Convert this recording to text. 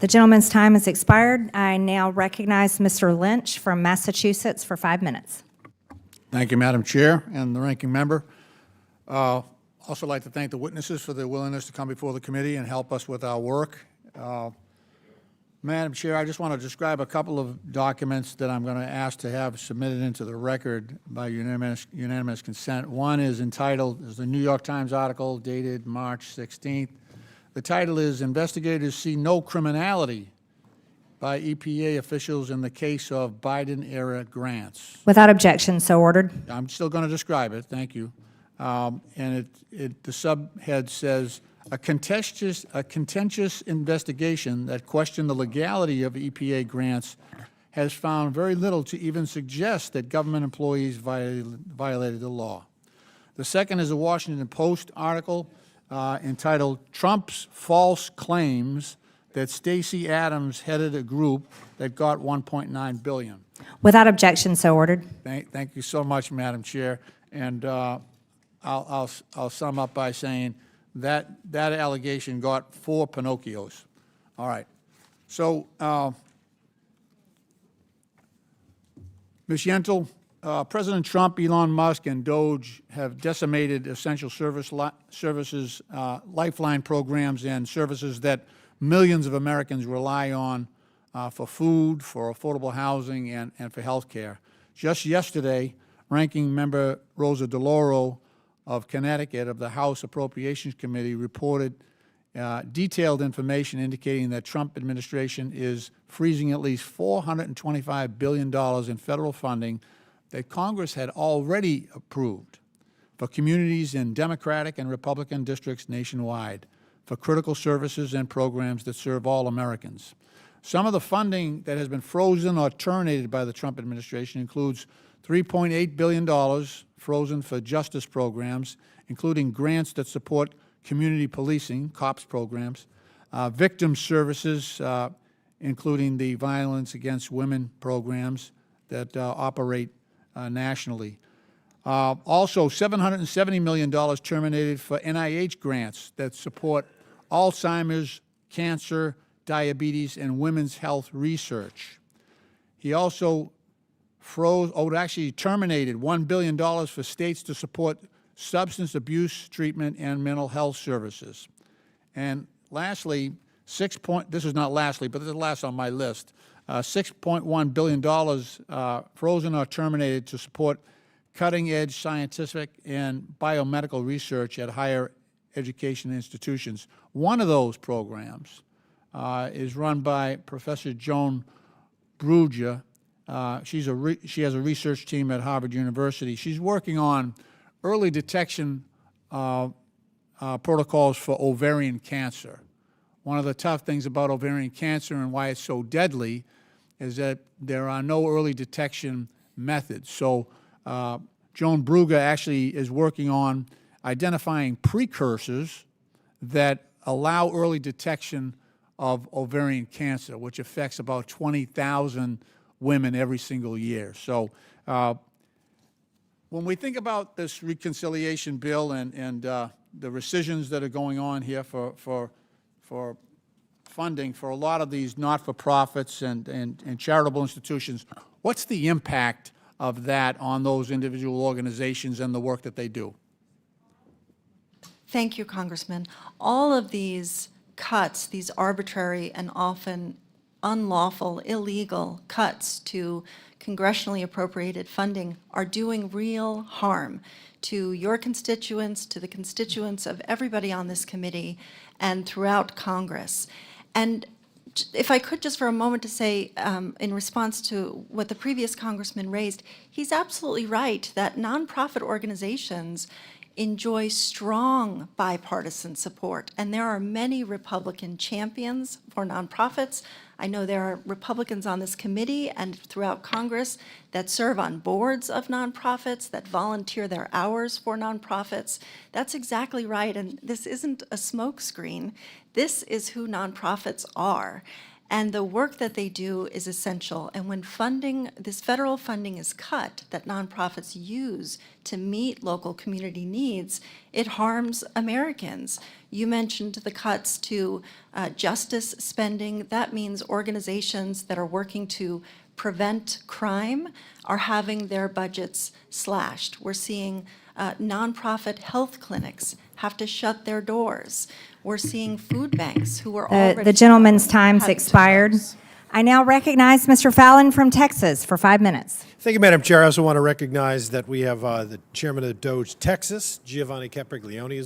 The gentleman's time has expired. I now recognize Mr. Lynch from Massachusetts for 5 minutes. Thank you, Madam Chair and the ranking member. Also like to thank the witnesses for their willingness to come before the committee and help us with our work. Madam Chair, I just want to describe a couple of documents that I'm going to ask to have submitted into the record by unanimous consent. One is entitled, is the New York Times article dated March 16th. The title is, "Investigators See No Criminality by EPA Officials in the Case of Biden-Era Grants." Without objection, so ordered. I'm still going to describe it, thank you. And the subhead says, a contentious investigation that questioned the legality of EPA grants has found very little to even suggest that government employees violated the law. The second is a Washington Post article entitled, "Trump's False Claims that Stacey Abrams headed a group that got $1.9 billion." Without objection, so ordered. Thank you so much, Madam Chair. And I'll sum up by saying that allegation got 4 Pinocchios. All right. So, Ms. Yentl, President Trump, Elon Musk, and Doge have decimated essential services, lifeline programs, and services that millions of Americans rely on for food, for affordable housing, and for health care. Just yesterday, Ranking Member Rosa DeLauro of Connecticut of the House Appropriations Committee reported detailed information indicating that Trump administration is freezing at least $425 billion in federal funding that Congress had already approved for communities in Democratic and Republican districts nationwide for critical services and programs that serve all Americans. Some of the funding that has been frozen or terminated by the Trump administration includes $3.8 billion frozen for justice programs, including grants that support community policing, COPS programs, victim services, including the Violence Against Women programs that operate nationally. Also, $770 million terminated for NIH grants that support Alzheimer's, cancer, diabetes, and women's health research. He also terminated $1 billion for states to support substance abuse treatment and mental health services. And lastly, this is not lastly, but this is last on my list, $6.1 billion frozen or terminated to support cutting-edge scientific and biomedical research at higher education institutions. One of those programs is run by Professor Joan Bruger. She has a research team at Harvard University. She's working on early detection protocols for ovarian cancer. One of the tough things about ovarian cancer and why it's so deadly is that there are no early detection methods. So Joan Bruger actually is working on identifying precursors that allow early detection of ovarian cancer, which affects about 20,000 women every single year. So when we think about this reconciliation bill and the rescissions that are going on here for funding for a lot of these not-for-profits and charitable institutions, what's the impact of that on those individual organizations and the work that they do? Thank you, Congressman. All of these cuts, these arbitrary and often unlawful, illegal cuts to congressionally appropriated funding are doing real harm to your constituents, to the constituents of everybody on this committee, and throughout Congress. And if I could just for a moment to say, in response to what the previous congressman raised, he's absolutely right that nonprofit organizations enjoy strong bipartisan support, and there are many Republican champions for nonprofits. I know there are Republicans on this committee and throughout Congress that serve on boards of nonprofits, that volunteer their hours for nonprofits. That's exactly right, and this isn't a smokescreen. This is who nonprofits are. And the work that they do is essential. And when funding, this federal funding is cut that nonprofits use to meet local community needs, it harms Americans. You mentioned the cuts to justice spending. That means organizations that are working to prevent crime are having their budgets slashed. We're seeing nonprofit health clinics have to shut their doors. We're seeing food banks who are already... The gentleman's time's having to expired. close. I now recognize Mr. Fallon from Texas for 5 minutes. Thank you, Madam Chair. I also want to recognize that we have the chairman of Doge Texas, Giovanni Capriglione,